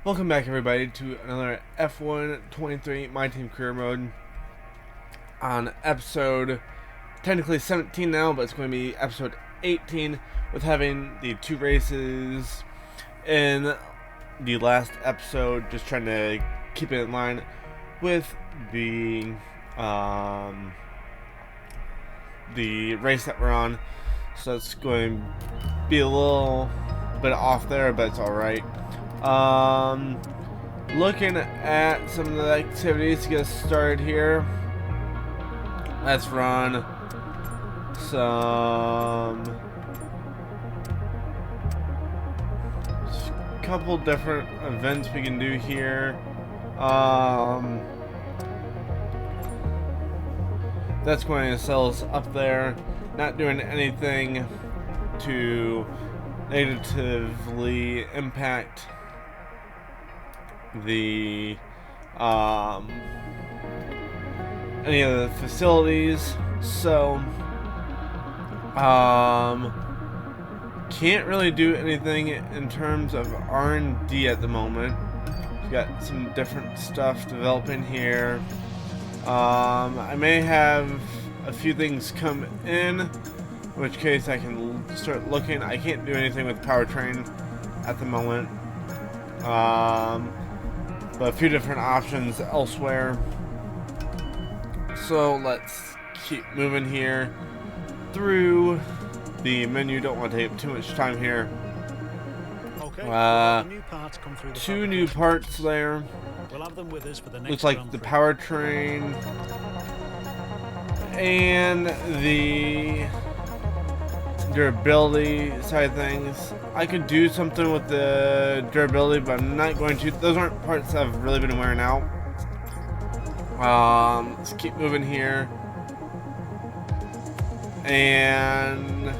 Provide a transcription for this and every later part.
Welcome back, everybody, to another F1 23 My Team Career Mode on episode technically 17 now, but it's going to be episode 18 with having the two races in the last episode, just trying to keep it in line with the race that we're on. So it's going to be a little bit off there, but it's alright. Looking at some of the activities to get us started here. Let's run some couple different events we can do here. That's going to sell us up there. Not doing anything to negatively impact the any of the facilities, so can't really do anything in terms of R&D at the moment. We've got some different stuff developing here. I may have a few things come in which case I can start looking. I can't do anything with powertrain at the moment, but a few different options elsewhere. So let's keep moving here through the menu. Don't want to take up too much time here. Two new parts there. We'll have them with us for the next looks like the powertrain and the durability side of things. I could do something with the durability, but I'm not going to. Those aren't parts that have really been wearing out. Let's keep moving here. And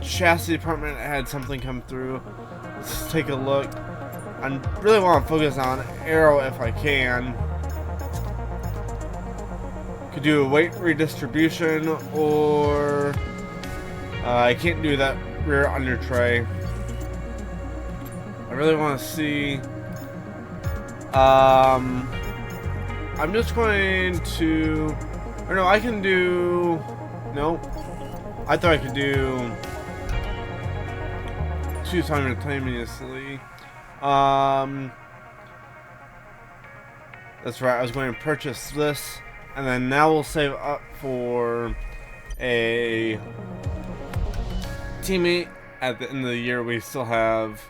chassis department had something come through. Let's take a look. I really want to focus on aero if I can. Could do a weight redistribution, or I can't do that rear under tray. I really want to see. I'm just going to, or no, I can do. No, I thought I could do two simultaneously. That's right. I was going to purchase this, and then now we'll save up for a teammate at the end of the year. We still have,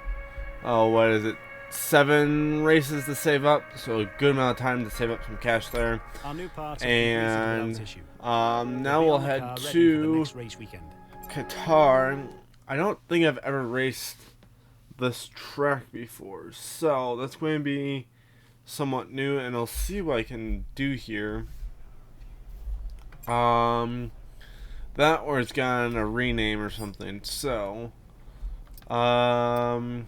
what is it, 7 races to save up, so a good amount of time to save up some cash there. And now we'll head to Qatar. I don't think I've ever raced this track before, so that's going to be somewhat new, and I'll see what I can do here. That, or it's gotten a rename or something. So oh,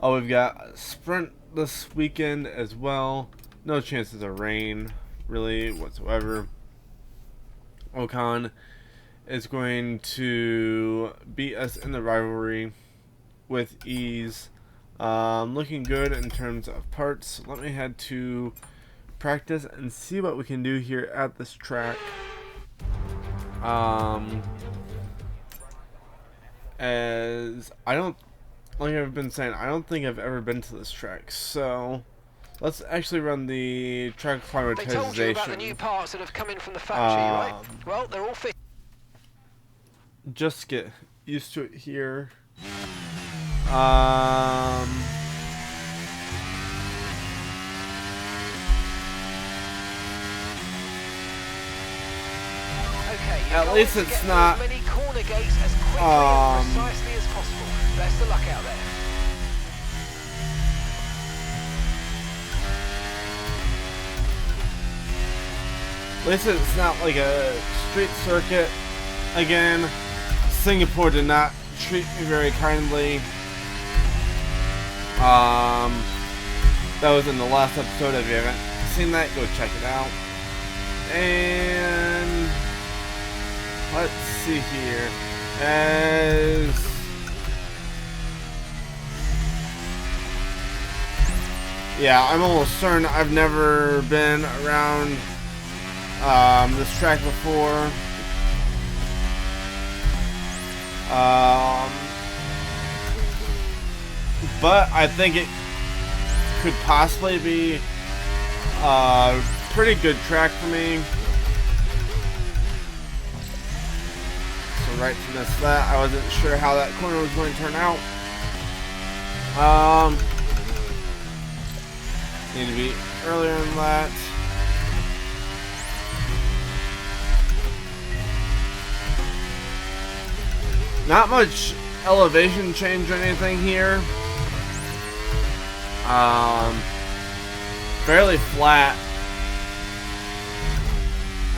we've got a sprint this weekend as well. No chances of rain really whatsoever. Ocon is going to beat us in the rivalry with ease. Looking good in terms of parts. Let me head to practice and see what we can do here at this track. As I don't, like I've been saying, I don't think I've ever been to this track, so let's actually run the track acclimatization. They told you about the new parts that have come in from the factory, right? Well, they're all fit. Just get used to it here. At least it's not many corner gates as quickly and precisely as possible. Best of luck out there. At least it's not like a street circuit. Again, Singapore did not treat me very kindly. That was in the last episode. If you haven't seen that, go check it out. And let's see here. Yeah, I'm almost certain I've never been around this track before. But I think it could possibly be a pretty good track for me. So right to miss that. I wasn't sure how that corner was going to turn out. Need to be earlier than that. Not much elevation change or anything here. Fairly flat.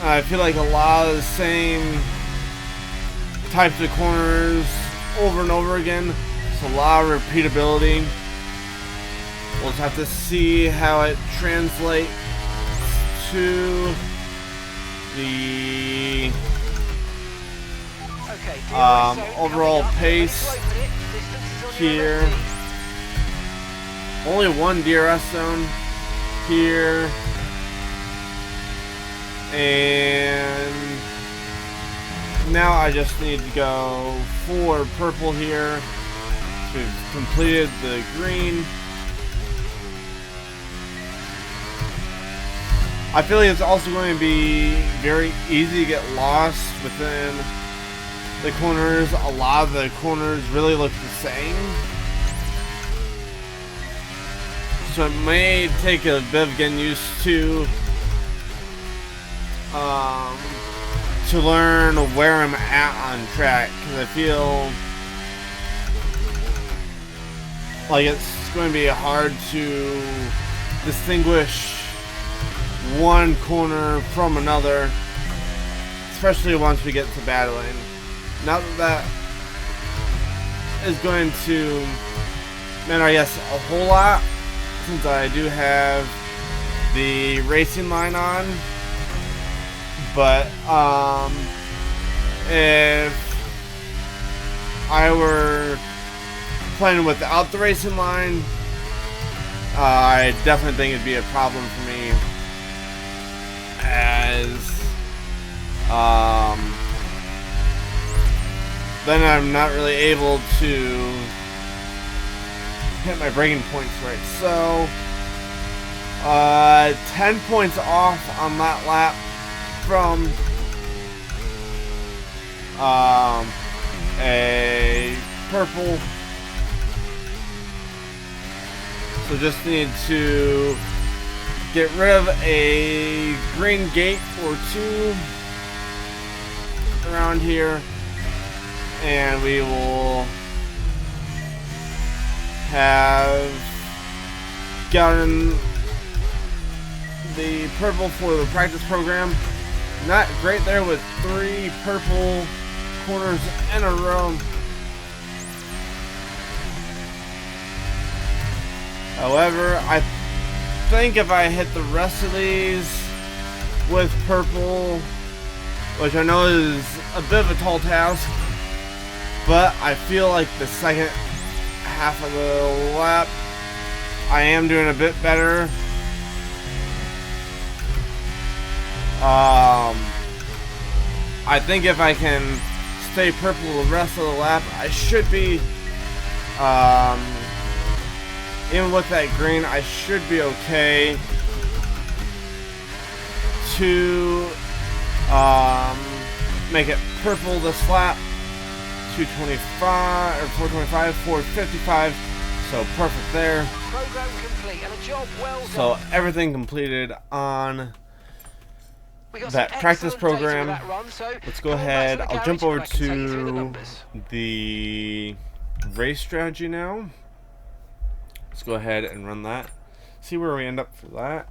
I feel like a lot of the same types of corners over and over again. It's a lot of repeatability. We'll just have to see how it translates to the overall pace here. Only one DRS zone here, and now I just need to go for purple here. We've completed the green. I feel like it's also going to be very easy to get lost within the corners. A lot of the corners really look the same. So it may take a bit of getting used to learn where I'm at on track, because I feel like it's going to be hard to distinguish one corner from another, especially once we get to battling. Not that is going to matter, I guess, a whole lot, since I do have the racing line on. But if I were playing without the racing line, I definitely think it'd be a problem for me, as then I'm not really able to hit my braking points right. So 10 points off on that lap from a purple. So just need to get rid of a green gate or two around here, and we will have gotten the purple for the practice program. Not great there with 3 purple corners in a row. However, I think if I hit the rest of these with purple, which I know is a bit of a tall task, but I feel like the second half of the lap I am doing a bit better. I think if I can stay purple the rest of the lap, I should be, even with that green, I should be okay to make it purple this lap. 225 or 425, 455. So perfect there. Program complete and a job well done. So everything completed on that practice program. Let's go ahead. I'll jump over to the race strategy now. Let's go ahead and run that. See where we end up for that.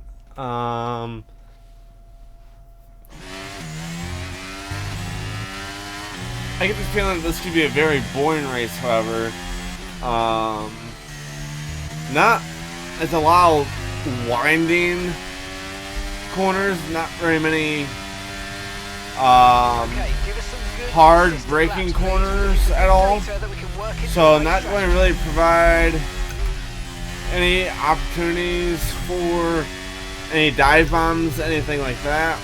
I get the feeling that this could be a very boring race, however. It's a lot of winding corners, not very many Okay, give us some good hard consistent braking laps, please. corners at all. So that we can work into So the not race going to really provide any opportunities for any dive bombs, anything like that.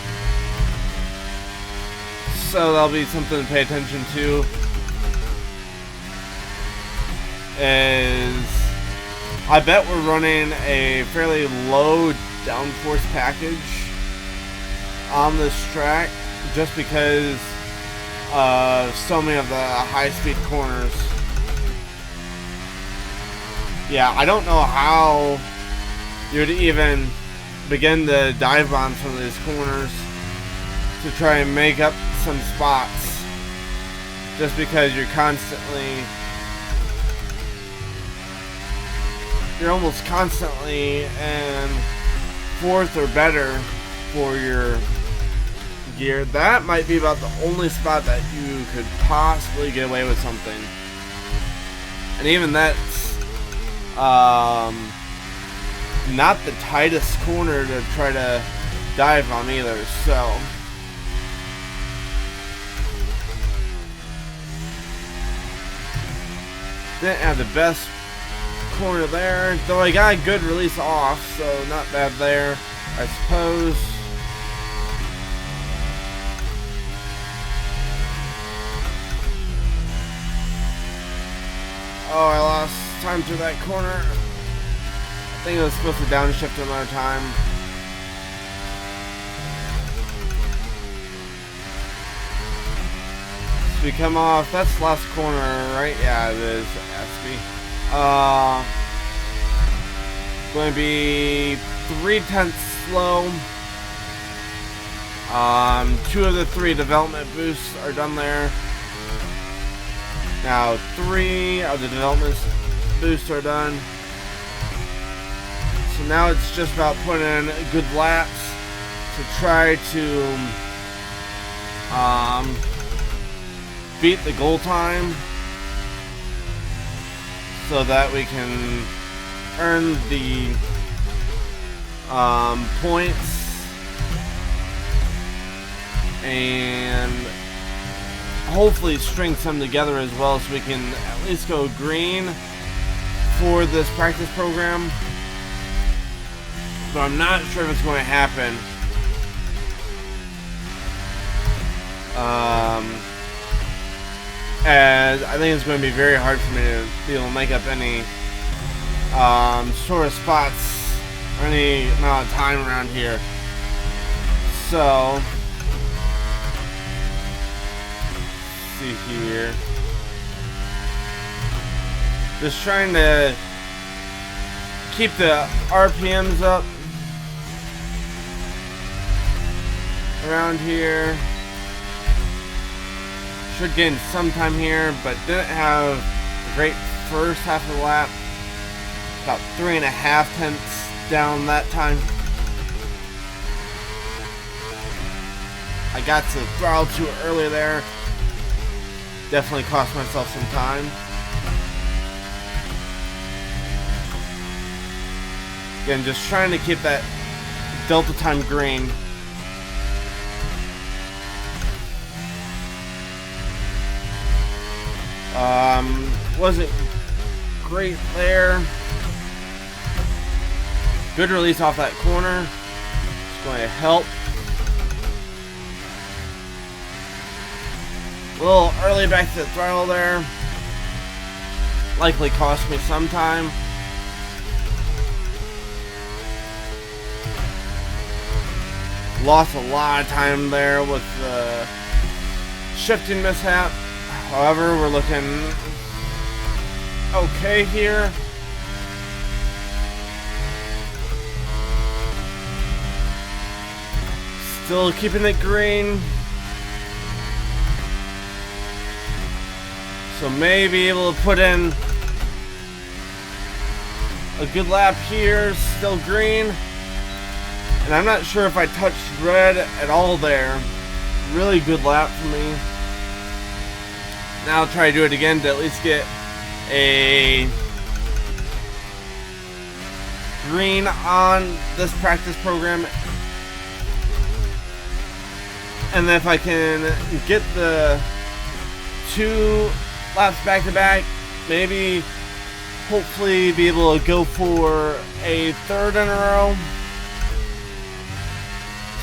So that'll be something to pay attention to. Is I bet we're running a fairly low downforce package on this track just because of so many of the high-speed corners. Yeah, I don't know how you would even begin to dive on some of these corners to try and make up some spots just because you're almost constantly in fourth or better for your gear. That might be about the only spot that you could possibly get away with something, and even that's not the tightest corner to try to dive on either. So didn't have the best corner there, though I got a good release off, so not bad there, I suppose. Oh, I lost time through that corner. I think I was supposed to downshift another time. So we come off, that's the last corner, right? Yeah, it is. It has to be. Going to be 3/10 slow. 2 of the 3 development boosts are done there. Now 3 of the development boosts are done. So now it's just about putting in good laps to try to beat the goal time, so that we can earn the points and hopefully string some together as well, so we can at least go green for this practice program. But I'm not sure if it's going to happen. As I think it's going to be very hard for me to be able to make up any sort of spots or any amount of time around here. So, let's see here. Just trying to keep the RPMs up around here. Should gain some time here, but didn't have a great first half of the lap. About 3.5 tenths down that time. I got to throttle too early there. Definitely cost myself some time. Again, just trying to keep that delta time green. Wasn't great there. Good release off that corner. It's going to help. A little early back to the throttle there. Likely cost me some time. Lost a lot of time there with the shifting mishap. However, we're looking okay here. Still keeping it green. So may be able to put in a good lap here, still green. And I'm not sure if I touched red at all there. Really good lap for me. Now I'll try to do it again to at least get a green on this practice program And if I can get the 2 laps back to back, maybe hopefully be able to go for a 3rd in a row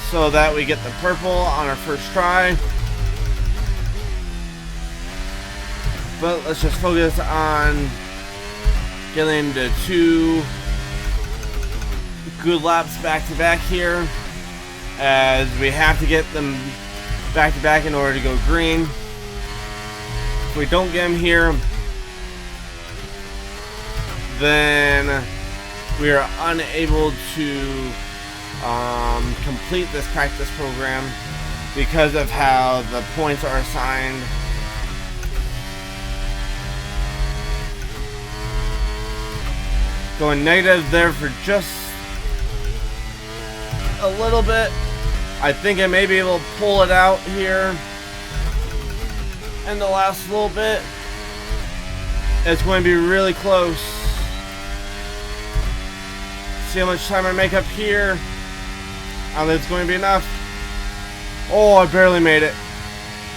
so that we get the purple on our first try. But let's just focus on getting the 2 good laps back to back here, as we have to get them back to back in order to go green. If we don't get them here, then we are unable to complete this practice program because of how the points are assigned. Going negative there for just a little bit. I think I may be able to pull it out here in the last little bit. It's going to be really close. See how much time I make up here. I don't think it's going to be enough. Oh, I barely made it.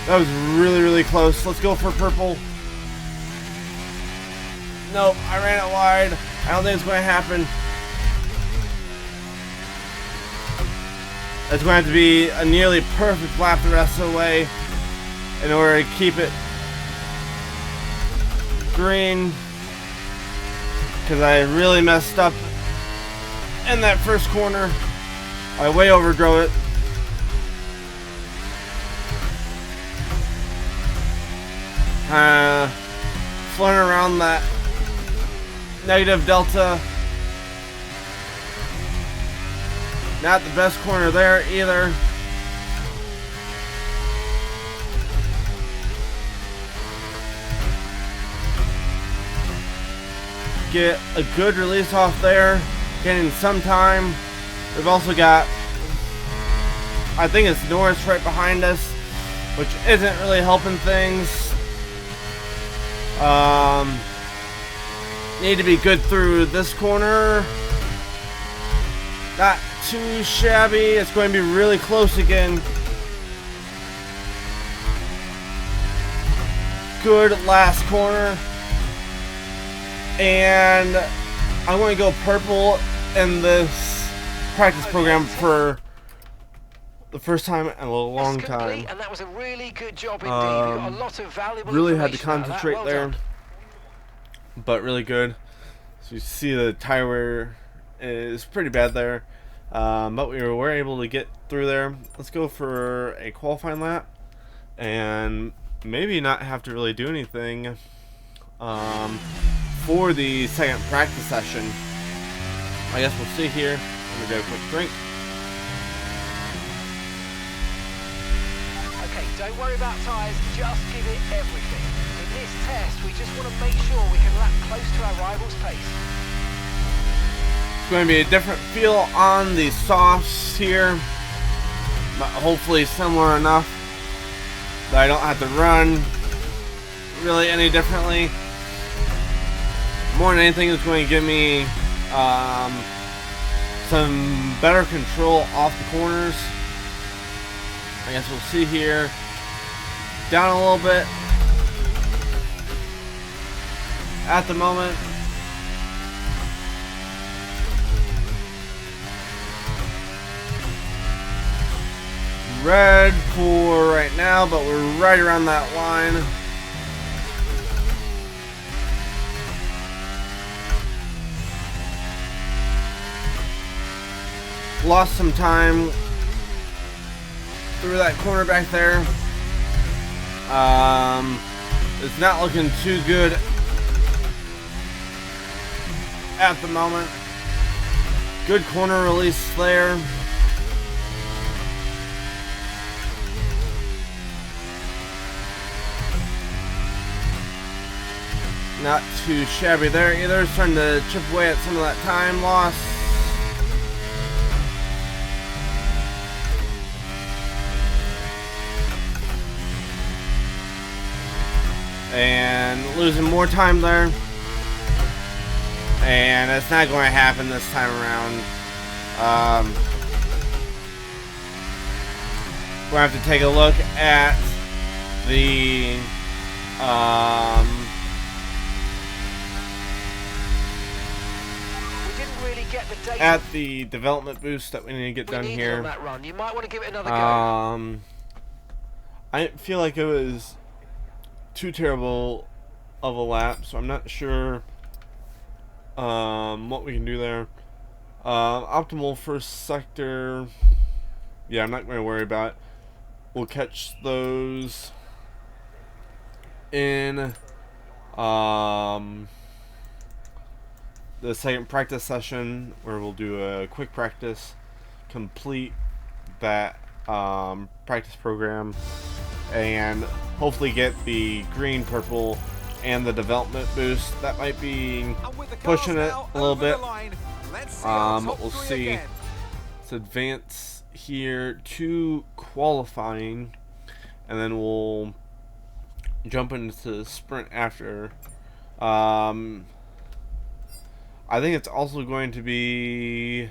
That was really close. Let's go for purple. Nope, I ran it wide. I don't think it's going to happen. It's going to have to be a nearly perfect lap the rest of the way in order to keep it green, because I really messed up in that first corner. I way overdrove it. Floating around that negative delta. Not the best corner there either. Get a good release off there, getting some time. We've also got, I think it's Norris right behind us, which isn't really helping things. Need to be good through this corner. Not too shabby. It's going to be really close again. Good last corner. And I'm going to go purple in this practice program for the first time in a long time. And that was a really good job indeed. We got a lot of valuable really had to information concentrate well there. done. But really good. So you see the tire wear is pretty bad there. But we were able to get through there. Let's go for a qualifying lap and maybe not have to really do anything for the second practice session. I guess we'll see here. I'm gonna get a quick drink. Okay, don't worry about tyres, just give it everything. In this test, we just want to make sure we can lap close to our rival's pace. It's going to be a different feel on the softs here, but hopefully similar enough that I don't have to run really any differently. More than anything, it's going to give me some better control off the corners. I guess we'll see here. Down a little bit at the moment. Red for right now, but we're right around that line. Lost some time through that corner back there. It's not looking too good at the moment. Good corner release there. Not too shabby there either. Starting to chip away at some of that time loss. And losing more time there. And it's not going to happen this time around. we'll have to take a look at the development boost that we need to get done here. On that run. You might want to give it another go. I didn't feel like it was too terrible of a lap, so I'm not sure what we can do there. Optimal first sector, yeah, I'm not going to worry about it. We'll catch those in the second practice session, where we'll do a quick practice, complete that practice program, and hopefully get the green, purple, and the development boost. That might be pushing it a little bit. But we'll see. Let's advance here to qualifying, and then we'll jump into the sprint after. I think it's also going to be...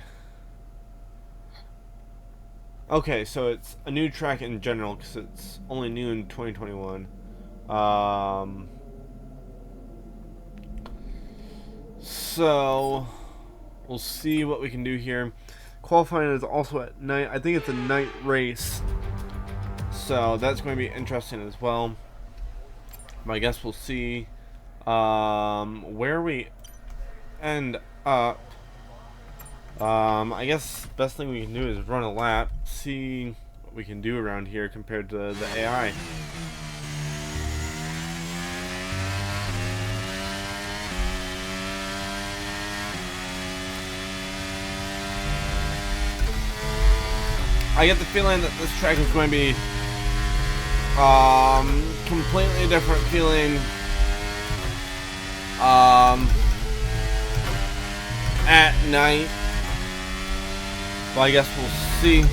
Okay, so it's a new track in general, because it's only new in 2021. So, we'll see what we can do here. Qualifying is also at night. I think it's a night race, so that's going to be interesting as well. But I guess we'll see where we end up. I guess best thing we can do is run a lap, see what we can do around here compared to the AI. I get the feeling that this track is going to be completely different feeling at night. Well, I guess we'll see.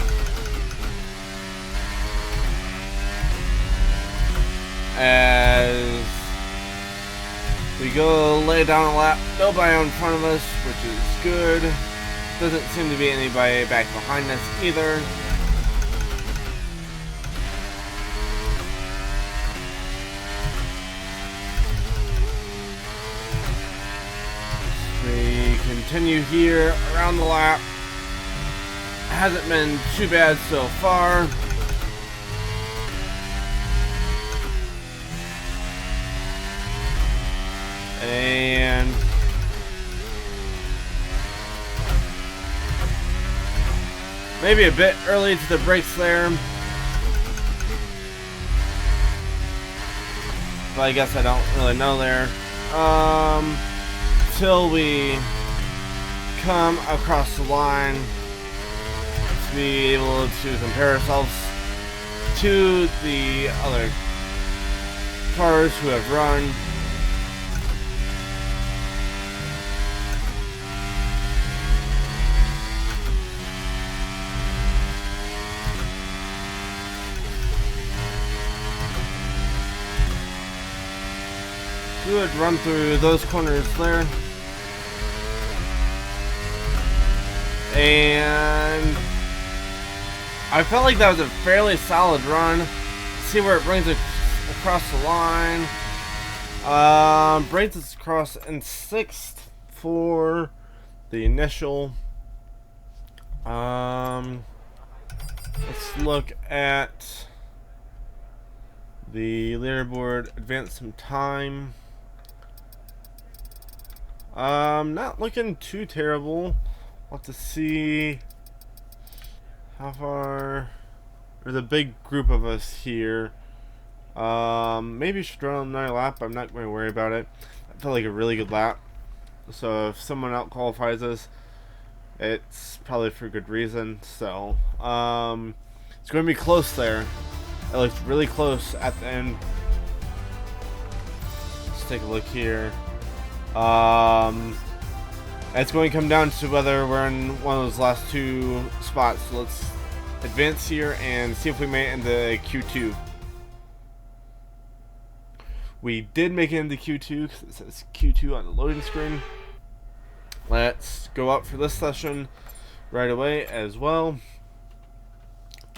As we go lay down a lap, nobody in front of us, which is good. Doesn't seem to be anybody back behind us either. We continue here around the lap. Hasn't been too bad so far. And maybe a bit early to the brakes there. But I guess I don't really know there. Till we come across the line to be able to compare ourselves to the other cars who have run. Good run through those corners there. And I felt like that was a fairly solid run. See where it brings it across the line. Brings us across in 6th for the initial. Let's look at the leaderboard. Advance some time. Not looking too terrible. We'll have to see how far. There's a big group of us here. Maybe should run another lap. I'm not going to worry about it. I felt like a really good lap. So if someone out qualifies us, it's probably for good reason. So it's going to be close there. It looks really close at the end. Let's take a look here. It's going to come down to whether we're in one of those last two spots. So let's advance here and see if we made it into Q2. We did make it into Q2 because it says Q2 on the loading screen. Let's go up for this session right away as well.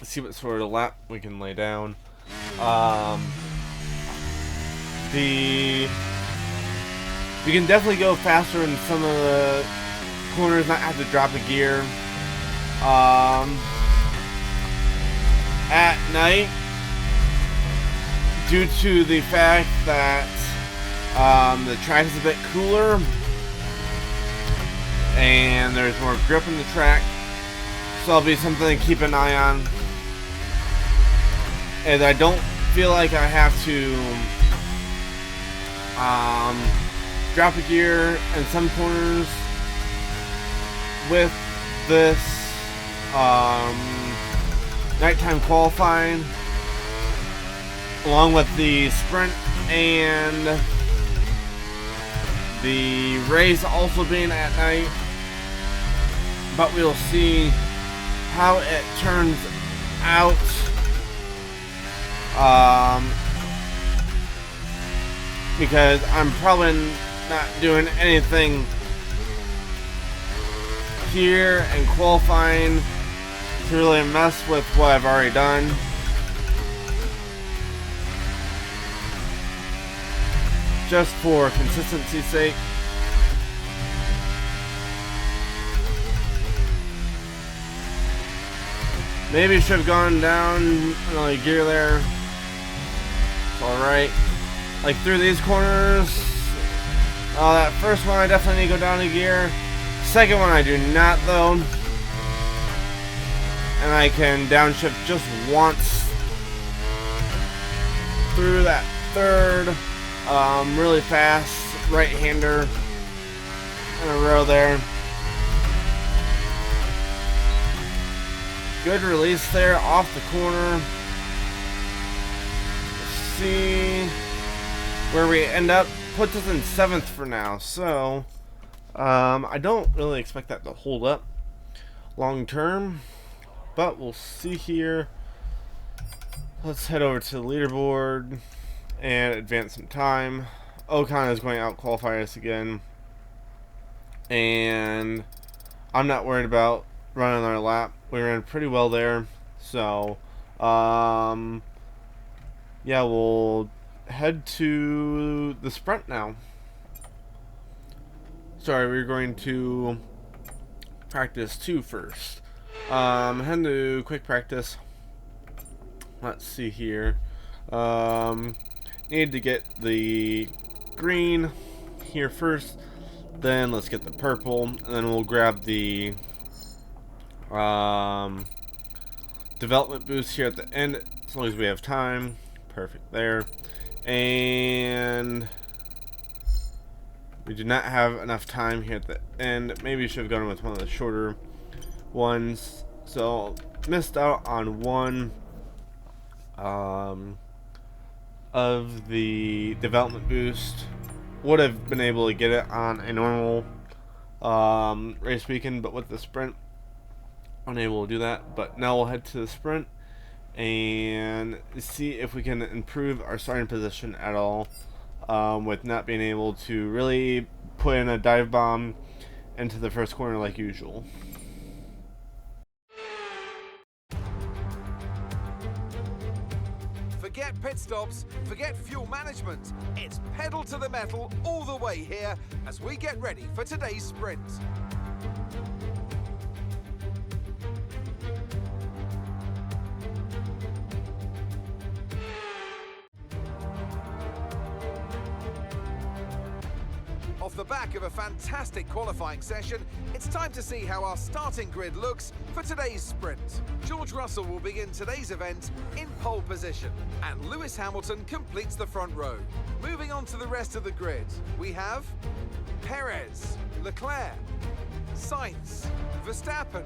see what sort of lap we can lay down. We can definitely go faster in some of the corners, not have to drop a gear. At night, due to the fact that the track is a bit cooler and there's more grip in the track, so that'll be something to keep an eye on. And I don't feel like I have to drop a gear in some corners with this nighttime qualifying, along with the sprint and the race also being at night. But we'll see how it turns out. Because I'm probably not doing anything here in qualifying to really mess with what I've already done. Just for consistency's sake. Maybe should have gone down another gear there. It's alright. Like through these corners. That first one I definitely need to go down a gear. Second one I do not though. And I can downshift just once through that third really fast right-hander in a row there. Good release there off the corner. Let's see where we end up. Puts us in 7th for now, so I don't really expect that to hold up long term, but we'll see here. Let's head over to the leaderboard and advance some time. Ocon is going to out qualify us again, and I'm not worried about running our lap. We ran pretty well there, so yeah, we'll head to the sprint now. Sorry, we're going to practice 2 first. Head to quick practice. Let's see here. Need to get the green here first, then let's get the purple, and then we'll grab the development boost here at the end, as long as we have time. Perfect there. And we do not have enough time here at the end. Maybe we should have gone with one of the shorter ones. So missed out on one of the development boost. Would have been able to get it on a normal race weekend, but with the sprint, unable to do that. But now we'll head to the sprint and see if we can improve our starting position at all, with not being able to really put in a dive bomb into the first corner like usual. Forget pit stops, forget fuel management. It's pedal to the metal all the way here as we get ready for today's sprint. Off the back of a fantastic qualifying session, it's time to see how our starting grid looks for today's sprint. George Russell will begin today's event in pole position, and Lewis Hamilton completes the front row. Moving on to the rest of the grid, we have Perez, Leclerc, Sainz, Verstappen,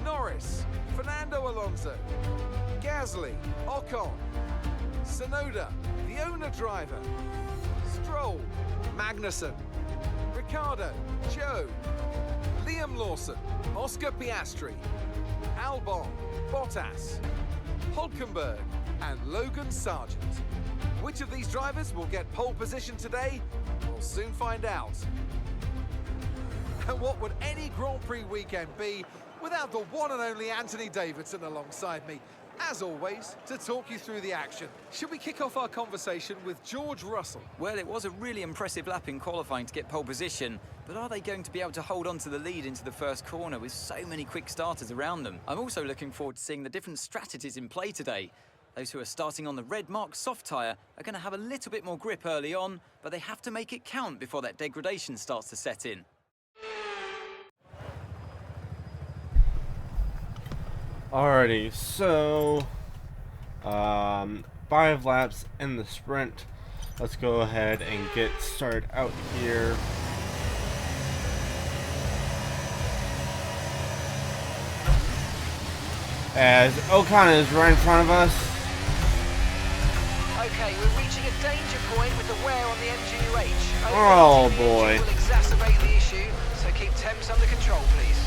Norris, Fernando Alonso, Gasly, Ocon, Tsunoda, the owner driver, Stroll, Magnussen, Ricciardo, Joe, Liam Lawson, Oscar Piastri, Albon, Bottas, Hulkenberg, and Logan Sargent. Which of these drivers will get pole position today? We'll soon find out. And what would any Grand Prix weekend be without the one and only Anthony Davidson alongside me, as always, to talk you through the action. Should we kick off our conversation with George Russell? Well, it was a really impressive lap in qualifying to get pole position, but are they going to be able to hold on to the lead into the first corner with so many quick starters around them? I'm also looking forward to seeing the different strategies in play today. Those who are starting on the red mark soft tyre are going to have a little bit more grip early on, but they have to make it count before that degradation starts to set in. Alrighty, so 5 laps in the sprint. Let's go ahead and get started out here. As Ocon is right in front of us. Okay, we're reaching a danger point with the wear on the MGU-H. Oh boy. Will exacerbate the issue, so keep temps under control, please.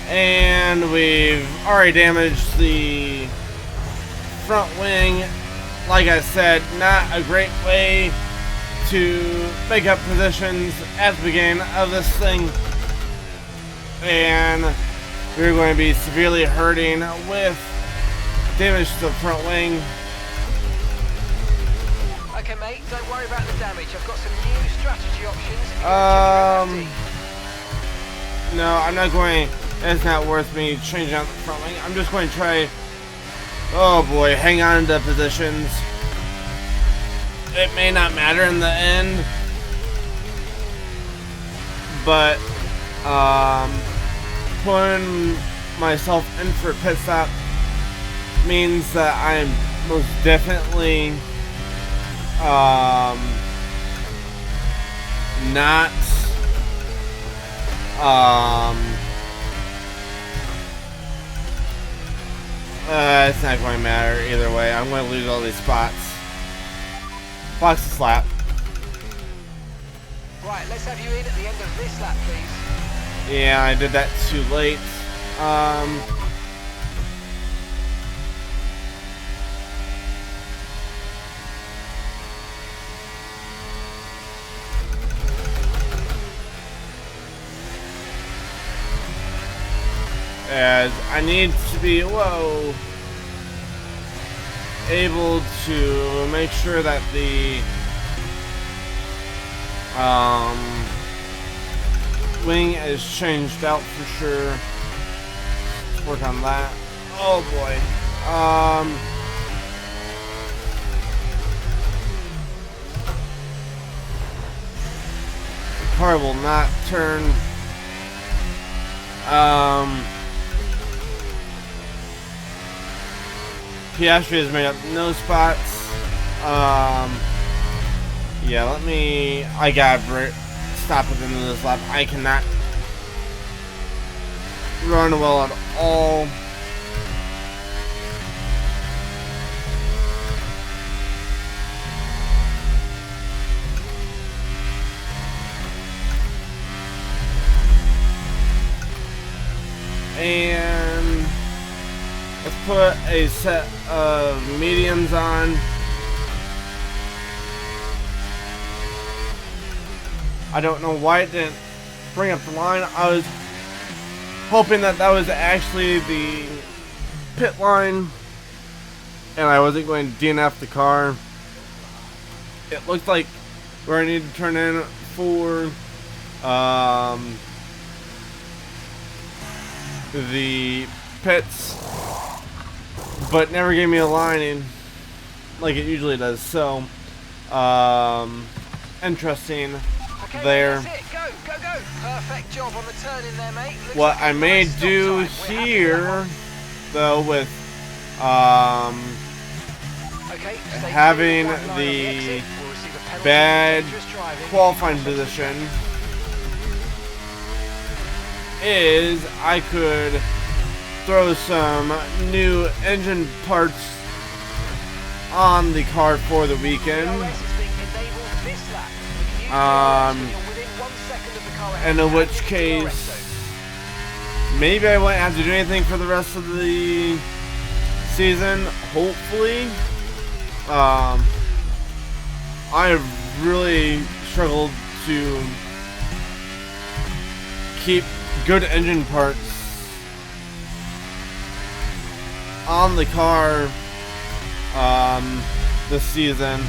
And we've already damaged the front wing. Like I said, not a great way to make up positions at the beginning of this thing. And we're going to be severely hurting with damage to the front wing. Okay, mate, don't worry about the damage. I've got some new strategy options. If you want to check it out, no, I'm not going. It's not worth me changing out the front wing. I'm just going to try. Oh boy, hang on to positions. It may not matter in the end, but putting myself in for a pit stop means that I am most definitely not it's not going to matter either way. I'm going to lose all these spots. Box the slap. Right, let's have you in at the end of this lap, please. Yeah, I did that too late. As I need to be, able to make sure that the wing is changed out for sure. Let's work on that. Oh boy. The car will not turn. Piastri has made up no spots. Yeah, I gotta stop at the end of this lap. I cannot run well at all. And let's put a set of mediums on. I don't know why it didn't bring up the line. I was hoping that was actually the pit line and I wasn't going to DNF the car. It looked like where I needed to turn in for the pits, but never gave me a line like it usually does. So interesting. Okay, there. that's it. Go, go, go. Perfect job on the turn in there, mate. Looks What like I a may nice stop do time. We're happy with here, that though, with one. Okay, stay having clear of that line on the exit. We'll receive a penalty bad for dangerous driving. qualifying position is I could throw some new engine parts on the car for the weekend. DRS is being enabled this lap. You can use DRS when you're within 1 second of the car ahead And in and which in the DRS case, zone. maybe I won't have to do anything for the rest of the season, hopefully. I have really struggled to keep good engine parts on the car this season.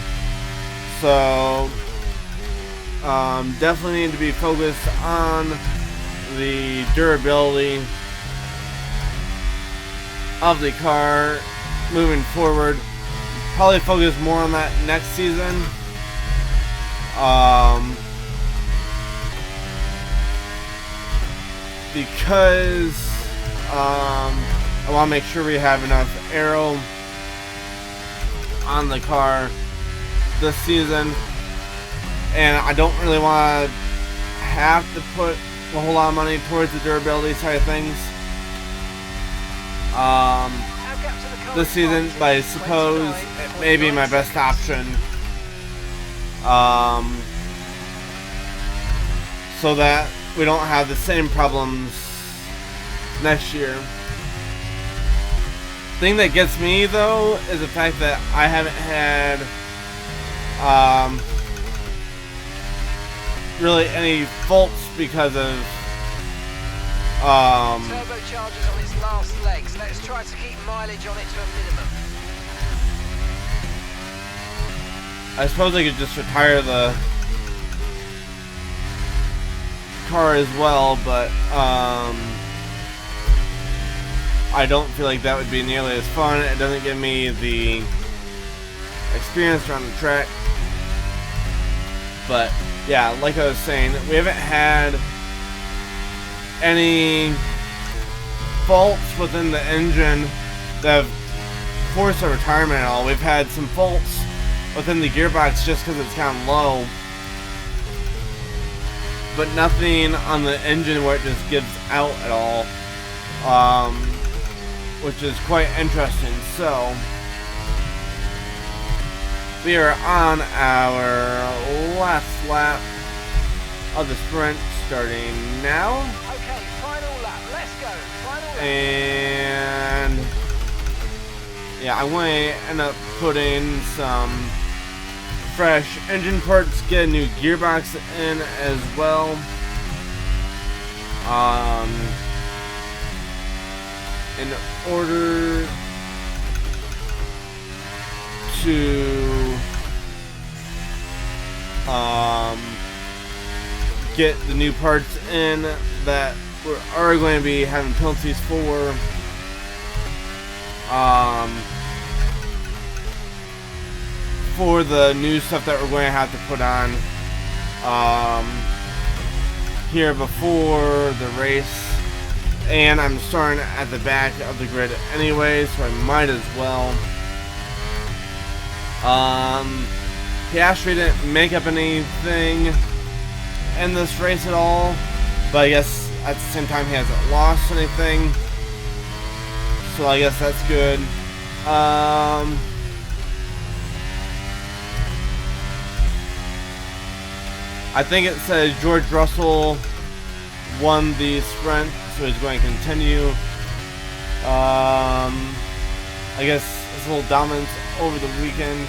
So definitely need to be focused on the durability of the car moving forward. Probably focus more on that next season. Because I want to make sure we have enough aero on the car this season, and I don't really want to have to put a whole lot of money towards the durability side of things this season, but I suppose it may be my best option, so that we don't have the same problems next year. Thing that gets me though is the fact that I haven't had really any faults because of turbochargers on its last legs. Let's try to keep mileage on it to a minimum. I suppose I could just retire the car as well, but I don't feel like that would be nearly as fun. It doesn't give me the experience around the track. But yeah, like I was saying, we haven't had any faults within the engine that have forced a retirement at all. We've had some faults within the gearbox just because it's kind of low, but nothing on the engine where it just gives out at all, which is quite interesting. So we are on our last lap of the sprint, starting now. Okay, final lap. Let's go. Final lap. And yeah, I'm going to end up putting some fresh engine parts, get a new gearbox in as well. In order to get the new parts in that we are going to be having penalties for. For the new stuff that we're going to have to put on here before the race. And I'm starting at the back of the grid anyway, so I might as well. Piastri didn't make up anything in this race at all, but I guess at the same time he hasn't lost anything, so I guess that's good. I think it says George Russell won the sprint, so he's going to continue. I guess it's a little dominance over the weekend.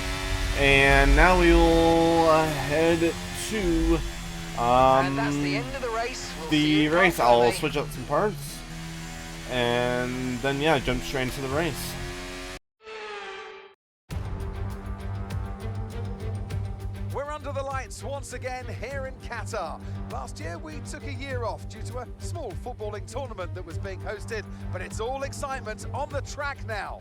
And now we will head to and that's the end of the race. the race. I'll switch up some parts, and then yeah, jump straight into the race. We're under the lights once again here in Qatar. Last year we took a year off due to a small footballing tournament that was being hosted, but it's all excitement on the track now.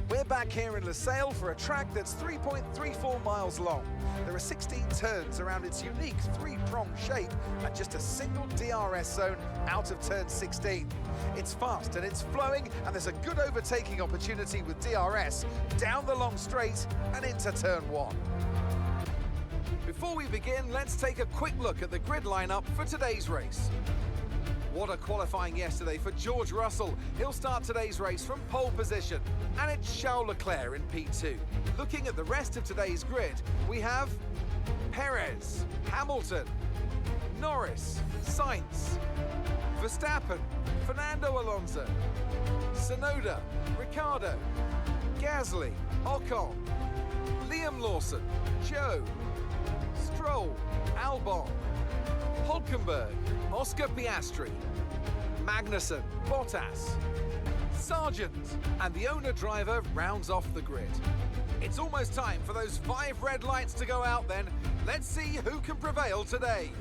We're back here in Lusail for a track that's 3.34 miles long. There are 16 turns around its unique three-pronged shape and just a single DRS zone out of turn 16. It's fast and it's flowing, and there's a good overtaking opportunity with DRS down the long straight and into turn 1. Before we begin, let's take a quick look at the grid lineup for today's race. What a qualifying yesterday for George Russell. He'll start today's race from pole position, and it's Charles Leclerc in P2. Looking at the rest of today's grid, we have Perez, Hamilton, Norris, Sainz, Verstappen, Fernando Alonso, Tsunoda, Ricciardo, Gasly, Ocon, Liam Lawson, Joe, Stroll, Stroll, Albon, Hulkenberg, Oscar Piastri, Magnussen, Bottas, Sargent, and the owner-driver rounds off the grid. It's almost time for those 5 red lights to go out then. Let's see who can prevail today.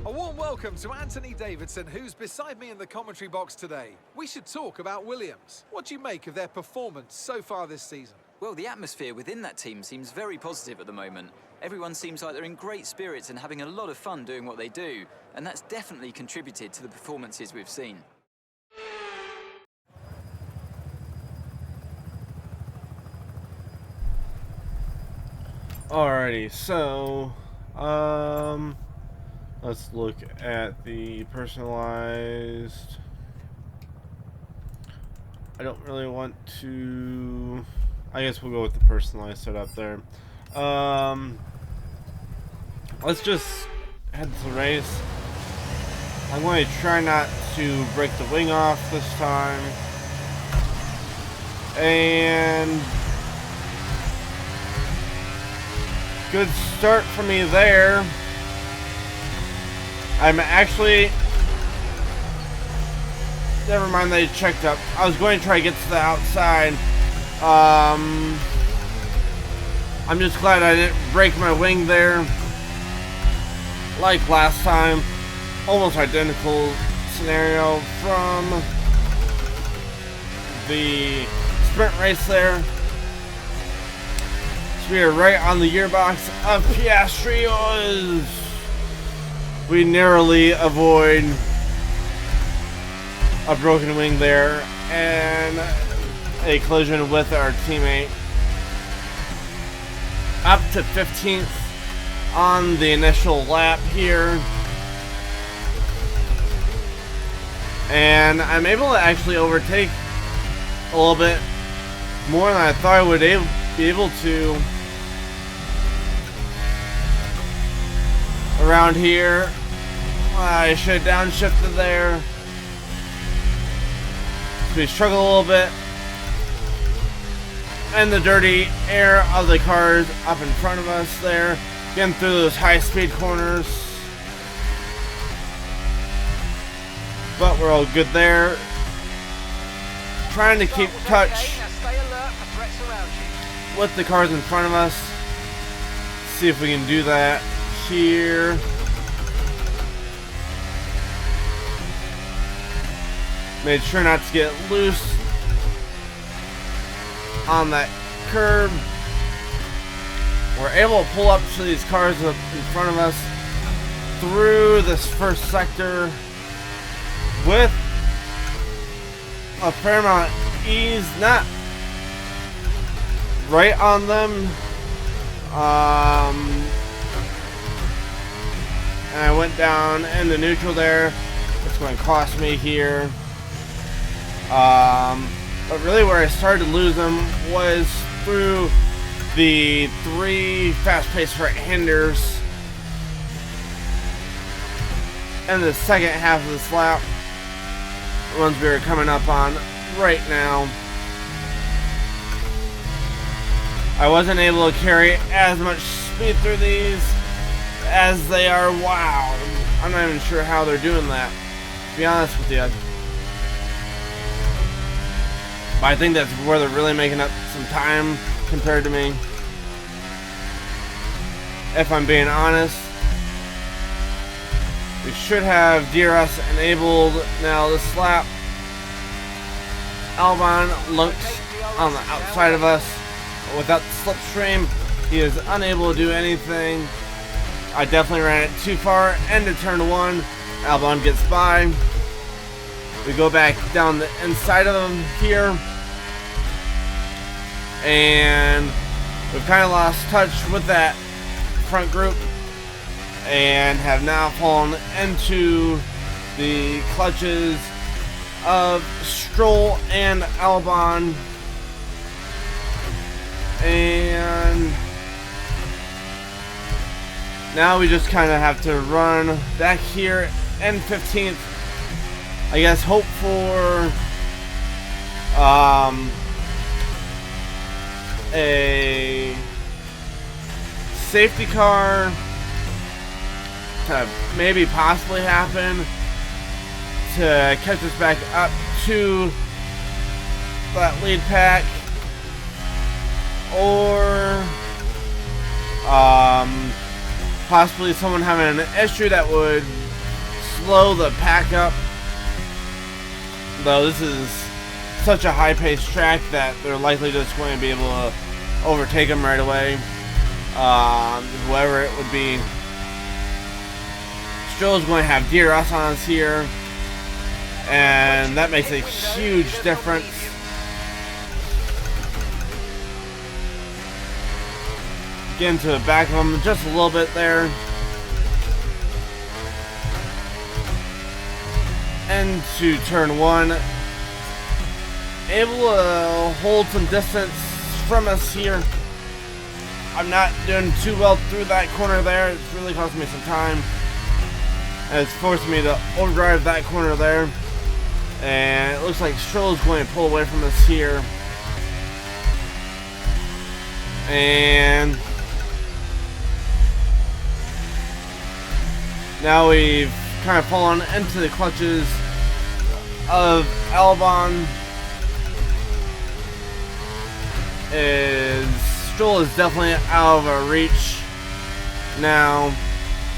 A warm welcome to Anthony Davidson, who's beside me in the commentary box today. We should talk about Williams. What do you make of their performance so far this season? Well, the atmosphere within that team seems very positive at the moment. Everyone seems like they're in great spirits and having a lot of fun doing what they do, and that's definitely contributed to the performances we've seen. Alrighty, so let's look at the personalized. I don't really want to. I guess we'll go with the personalized setup there. Let's just head to the race. I'm going to try not to break the wing off this time. And good start for me there. I'm actually... Never mind, they checked up. I was going to try to get to the outside. I'm just glad I didn't break my wing there. Like last time. Almost identical scenario from the sprint race there. So we are right on the gearbox of Piastri. We narrowly avoid a broken wing there and a collision with our teammate. Up to 15th on the initial lap here. And I'm able to actually overtake a little bit more than I thought I would be able to around here. I should have downshifted there. So we struggle a little bit. And the dirty air of the cars up in front of us there. Getting through those high-speed corners. But we're all good there. Trying to keep touch with the cars in front of us. See if we can do that here. Made sure not to get loose on that curb. We're able to pull up to these cars up in front of us through this first sector with a fair amount of ease, not right on them. And I went down in the neutral there. It's going to cost me here. But really where I started to lose them was through the 3 fast-paced right-handers in the second half of this lap. The ones we are coming up on right now. I wasn't able to carry as much speed through these as they are. Wow, I'm not even sure how they're doing that, to be honest with you. But I think that's where they're really making up some time compared to me, if I'm being honest. We should have DRS enabled now this lap. Albon looks on the outside of us. But without the slipstream, he is unable to do anything. I definitely ran it too far into turn 1. Albon gets by. We go back down the inside of him here. And we've kind of lost touch with that front group and have now fallen into the clutches of Stroll and Albon. And now we just kind of have to run back here in 15th. I guess hope for a safety car to maybe possibly happen to catch us back up to that lead pack, or possibly someone having an issue that would slow the pack up. Though this is such a high-paced track that they're likely just going to be able to overtake them right away. Whoever it would be. Stroll's going to have DRS on us here, and that makes a huge difference. Get into the back of them just a little bit there. Into turn 1. Able to hold some distance from us here. I'm not doing too well through that corner there. It's really costing me some time. And it's forcing me to overdrive that corner there. And it looks like Stroll is going to pull away from us here. And now we've kind of fallen into the clutches of Albon. Stroll is definitely out of our reach now.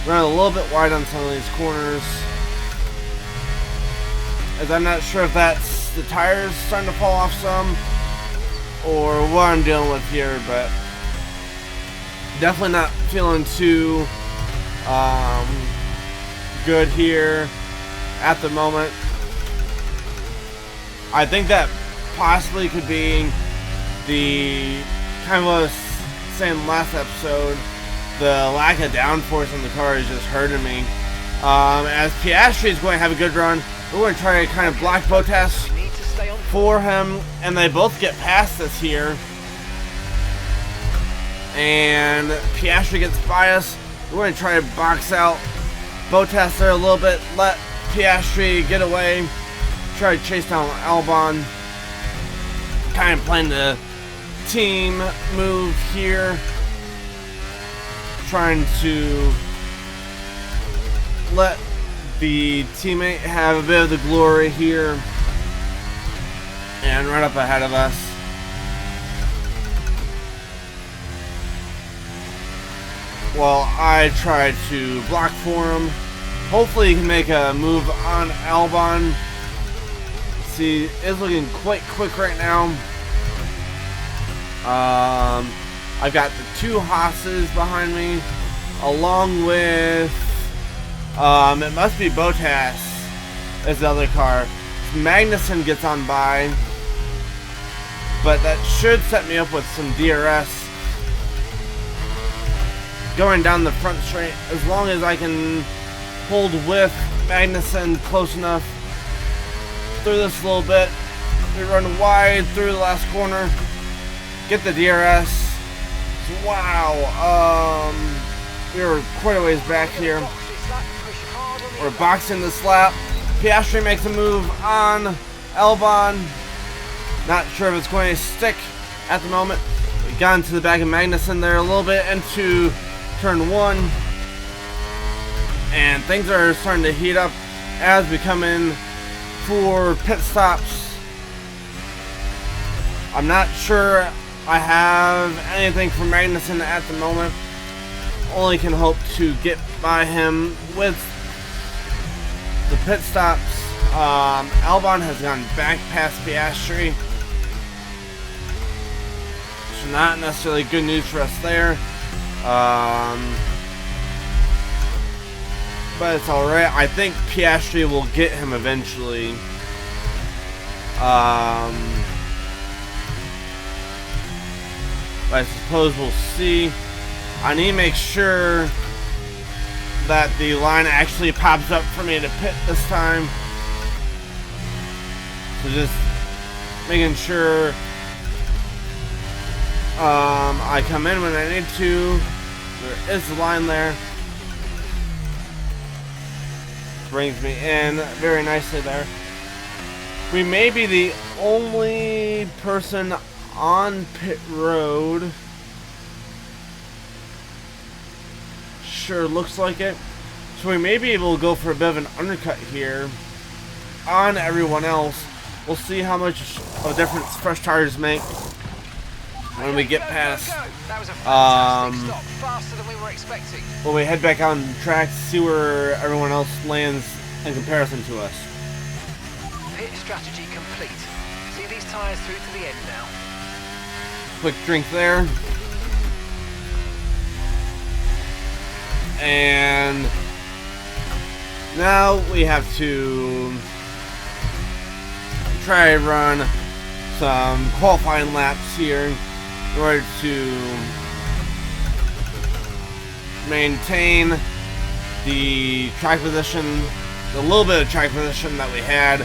Running a little bit wide on some of these corners, as I'm not sure if that's the tires starting to fall off some or what I'm dealing with here, but definitely not feeling too good here at the moment. I think that possibly could be the kind of what I was saying last episode, the lack of downforce on the car is just hurting me. As Piastri is going to have a good run, we're going to try to kind of block Bottas for him, and they both get past us here. And Piastri gets by us. We're going to try to box out Bottas there a little bit, let Piastri get away, try to chase down Albon. Kind of playing the team move here, trying to let the teammate have a bit of the glory here, and right up ahead of us. While I try to block for him, hopefully he can make a move on Albon. See, it's looking quite quick right now. I've got the two Haas's behind me, along with it must be Bottas is the other car. Magnussen gets on by, but that should set me up with some DRS going down the front straight, as long as I can hold with Magnussen close enough through this a little bit. We run wide through the last corner, get the DRS. Wow, we were quite a ways back here. We're boxing this lap. Piastri makes a move on Albon. Not sure if it's going to stick at the moment. We got into the back of Magnussen there a little bit into turn 1. And things are starting to heat up as we come in for pit stops. I'm not sure I have anything for Magnussen at the moment. Only can hope to get by him with the pit stops. Albon has gone back past Piastri, so not necessarily good news for us there. But it's alright. I think Piastri will get him eventually. But I suppose we'll see. I need to make sure that the line actually pops up for me to pit this time. So just making sure I come in when I need to. There is the line there. Brings me in very nicely there. We may be the only person on pit road sure looks like it. So we may be able to go for a bit of an undercut here on everyone else. We'll see how much of a difference fresh tires make when we get past. That was a fantastic stop, faster than we were expecting. When we head back on the track to see where everyone else lands in comparison to us. Pit strategy complete. See these tyres through to the end now. Quick drink there. And now we have to try and run some qualifying laps here in order to maintain the track position, the little bit of track position that we had,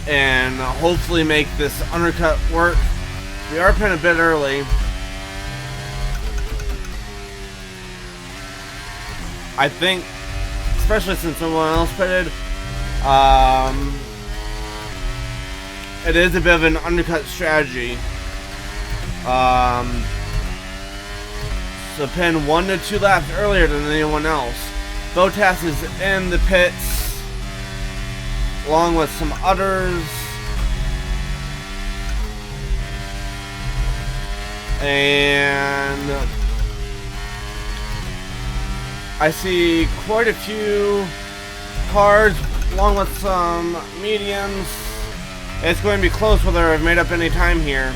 and hopefully make this undercut work. We are pitting a bit early. I think, especially since someone else pitted, it is a bit of an undercut strategy. So pin 1 to 2 laps earlier than anyone else. Bottas is in the pits, along with some others. And I see quite a few cars, along with some mediums. It's going to be close whether I've made up any time here.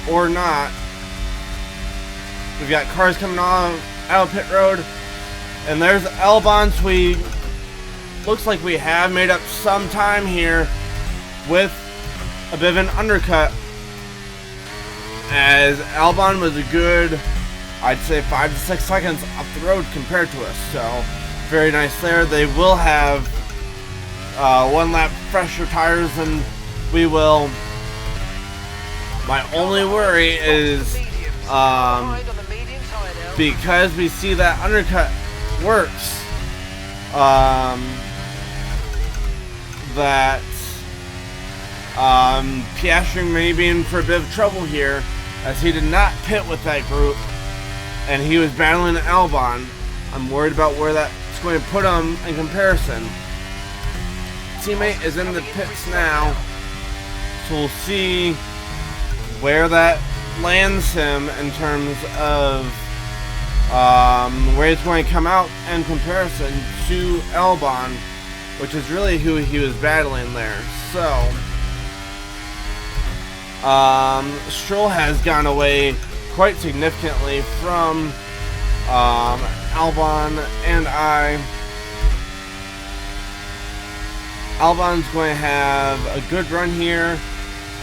Or not. We've got cars coming out of pit road. And there's Albon's. Looks like we have made up some time here with a bit of an undercut. As Albon was a good, I'd say 5 to 6 seconds off the road compared to us. So very nice there. They will have 1 lap fresher tires than we will. My only worry is because we see that undercut works, that Piastri may be in for a bit of trouble here, as he did not pit with that group and he was battling Albon. I'm worried about where that's going to put him in comparison. Teammate is in the pits now, so we'll see where that lands him in terms of where he's going to come out in comparison to Albon, which is really who he was battling there. So Stroll has gone away quite significantly from Albon and I. Albon's going to have a good run here,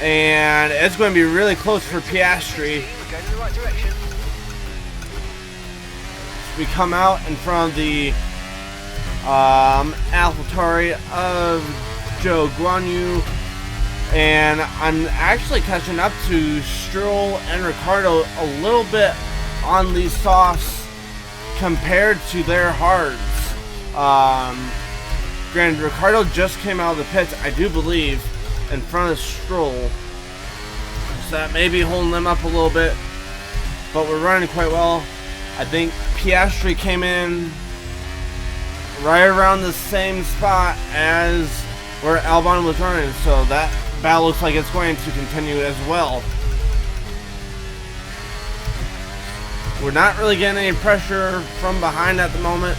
and it's going to be really close for Piastri. We come out in front of the AlphaTauri of Joe Guan Yu, and I'm actually catching up to Stroll and Ricciardo a little bit on these softs compared to their hards. Granted, Ricciardo just came out of the pits, I do believe, in front of Stroll, so that may be holding them up a little bit, but we're running quite well. I think Piastri came in right around the same spot as where Albon was running, so that battle looks like it's going to continue as well. We're not really getting any pressure from behind at the moment.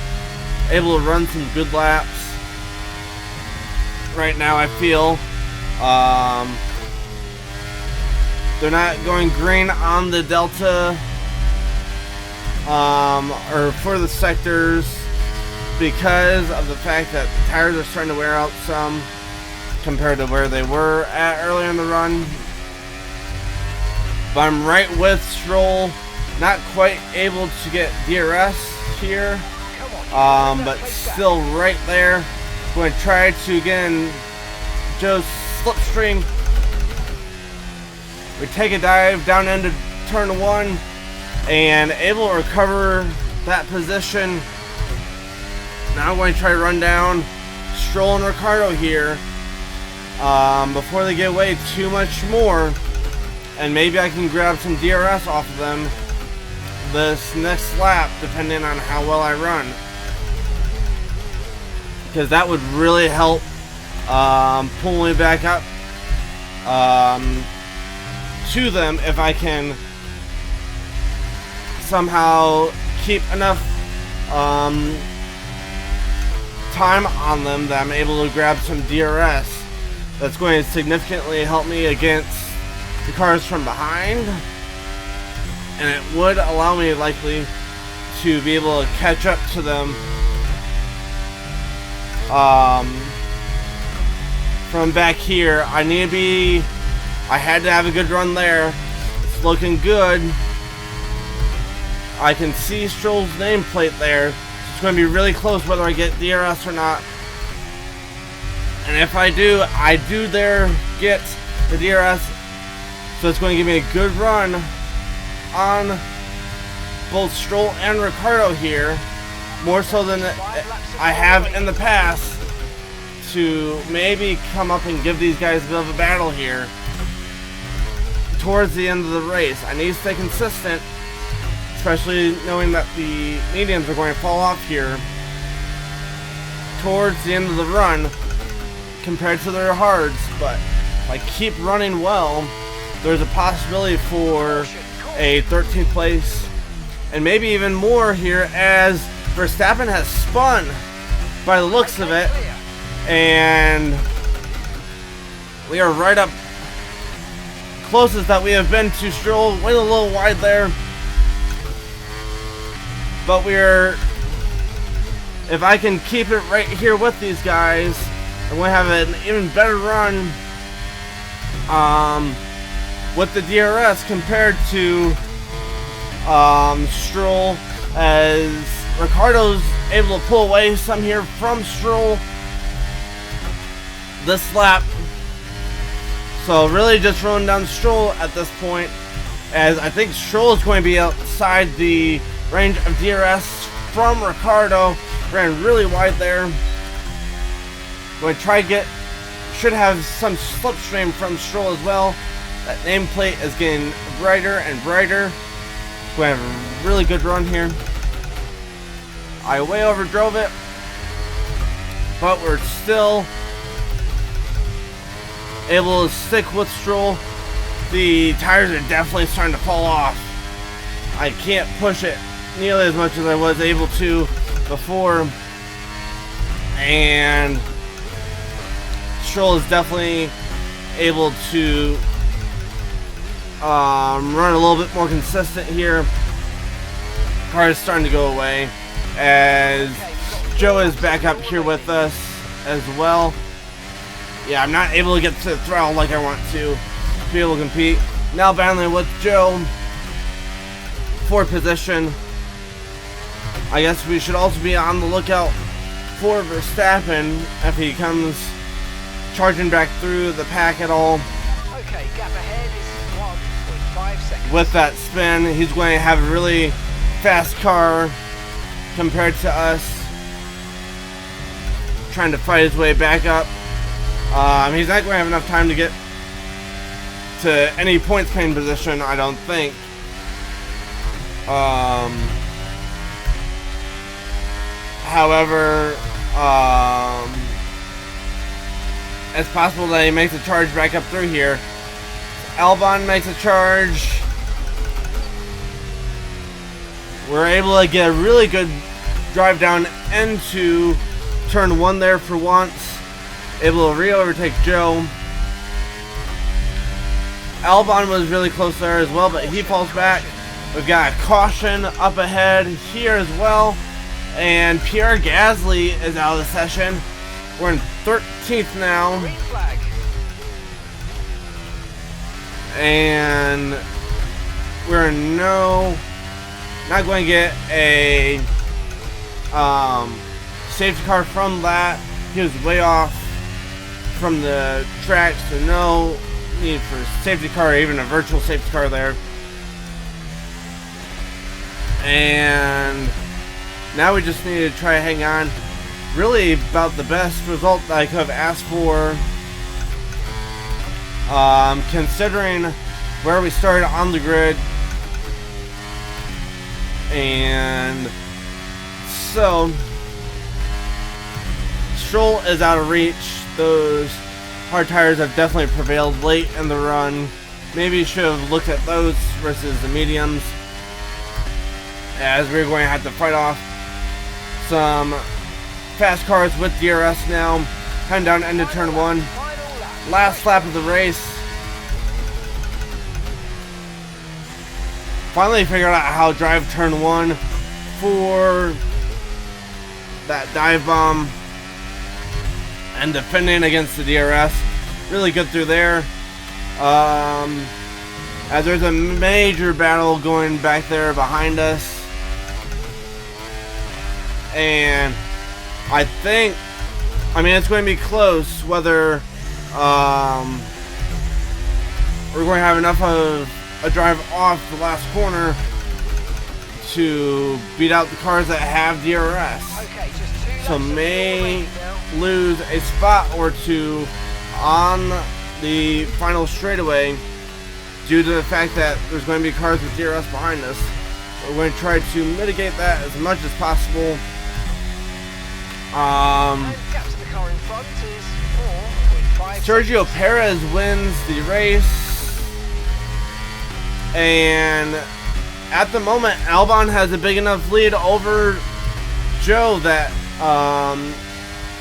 Able to run some good laps right now, I feel. They're not going green on the Delta or for the sectors because of the fact that the tires are starting to wear out some compared to where they were at earlier in the run. But I'm right with Stroll, not quite able to get DRS here, but still right there. Going to try to get in Joe's slipstream. We take a dive down into turn 1 and able to recover that position. Now I'm going to try to run down Stroll and Ricciardo here before they get away too much more. and maybe I can grab some DRS off of them this next lap, depending on how well I run, because that would really help pull me back up to them if I can somehow keep enough time on them that I'm able to grab some DRS. That's going to significantly help me against the cars from behind, and it would allow me likely to be able to catch up to them from back here. I had to have a good run there. It's looking good. I can see Stroll's nameplate there. It's going to be really close whether I get DRS or not. And if I do there get the DRS. So it's going to give me a good run on both Stroll and Ricciardo here. More so than I have in the past, to maybe come up and give these guys a bit of a battle here towards the end of the race. I need to stay consistent, especially knowing that the mediums are going to fall off here towards the end of the run compared to their hards. But if I keep running well, there's a possibility for a 13th place and maybe even more here, as Verstappen has spun by the looks of it, and we are right up closest that we have been to Stroll. Went a little wide there, but if I can keep it right here with these guys, I'm going to have an even better run with the DRS compared to Stroll, as Ricciardo's able to pull away some here from Stroll this lap. So really just running down Stroll at this point, as I think Stroll is going to be outside the range of DRS from Ricciardo. Ran really wide there. Going to try to should have some slipstream from Stroll as well. That nameplate is getting brighter and brighter. Going to have a really good run here. I way overdrove it, but we're still able to stick with Stroll. The tires are definitely starting to fall off. I can't push it nearly as much as I was able to before, and Stroll is definitely able to run a little bit more consistent here. Car is starting to go away, as Joe is back up here with us as well. Yeah, I'm not able to get to the throttle like I want to be able to compete. Now battling with Joe for position. I guess we should also be on the lookout for Verstappen if he comes charging back through the pack at all. Okay, gap ahead is 1.5 seconds. With that spin, he's going to have a really fast car compared to us, trying to fight his way back up. He's not going to have enough time to get to any points paying position, I don't think. However, it's possible that he makes a charge back up through here. Albon makes a charge. We're able to get a really good drive down into turn one there for once. Able to re-overtake Joe. Albon was really close there as well, but he falls back. We've got a caution up ahead here as well. And Pierre Gasly is out of the session. We're in 13th now. Green flag. And we're not going to get a safety car from that. He was way off from the track, so no need for a safety car or even a virtual safety car there. And now we just need to try to hang on. Really about the best result that I could have asked for, considering where we started on the grid. And so Stroll is out of reach. Those hard tires have definitely prevailed late in the run. Maybe you should have looked at those versus the mediums, as we're going to have to fight off some fast cars with DRS now. Heading down into turn 1. Last lap of the race. Finally figured out how to drive turn 1 for that dive bomb and defending against the DRS. Really good through there. As there's a major battle going back there behind us. And I think, it's going to be close whether we're going to have enough of a drive off the last corner to beat out the cars that have DRS. So may lose a spot or two on the final straightaway due to the fact that there's going to be cars with DRS behind us. We're going to try to mitigate that as much as possible. Sergio Perez wins the race. And at the moment, Albon has a big enough lead over Joe that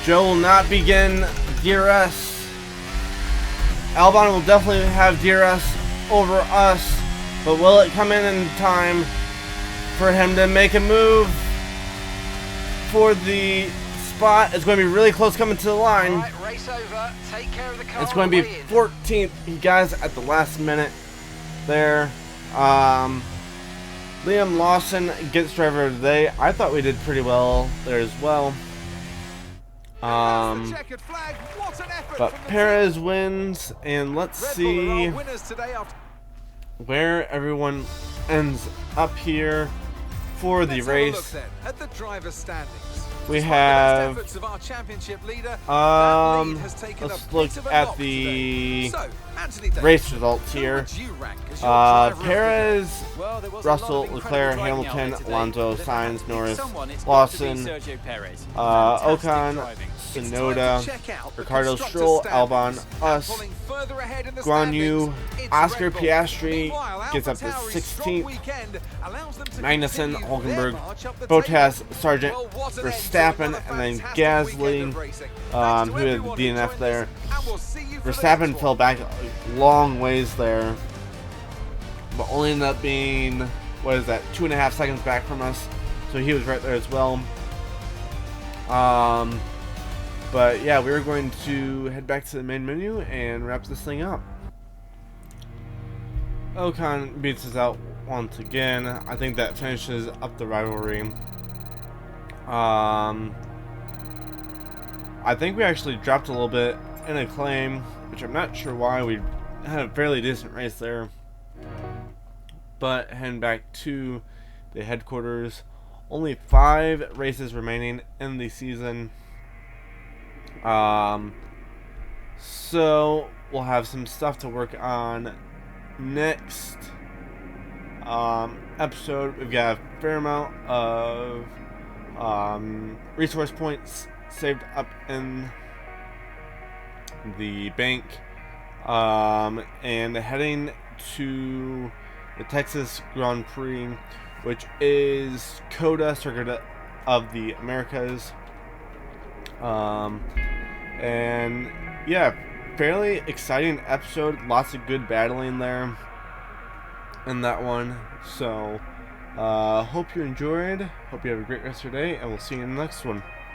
Joe will not begin DRS. Albon will definitely have DRS over us, but will it come in time for him to make a move for the spot? It's going to be really close coming to the line. Right, race over. Take care of the car. It's going to be 14th, guys, at the last minute there. Liam Lawson gets driver of the day. I thought we did pretty well there as well. But Perez wins, and let's see where everyone ends up here for the race. We have let's look at the race results here. Perez, Russell, Leclerc, Hamilton, Alonso, Sainz, Norris, Lawson, Ocon, Tsunoda, Ricardo, Stroll, Albon, us, Guan Yu, Oscar Piastri gets up to 16th, Magnussen, Hulkenberg, Bottas, Sargent, Verstappen, and then Gasly, who had the DNF there. Verstappen fell back a long ways there, but only ended up being, 2.5 seconds back from us, so he was right there as well. But yeah, we're going to head back to the main menu and wrap this thing up. Ocon beats us out once again. I think that finishes up the rivalry. I think we actually dropped a little bit in acclaim, which I'm not sure why. We had a fairly decent race there. But heading back to the headquarters, only 5 races remaining in the season. So we'll have some stuff to work on next episode. We've got a fair amount of resource points saved up in the bank, and heading to the Texas Grand Prix, which is COTA, Circuit of the Americas. And yeah, fairly exciting episode. Lots of good battling there in that one. So hope you enjoyed. Hope you have a great rest of your day, and we'll see you in the next one.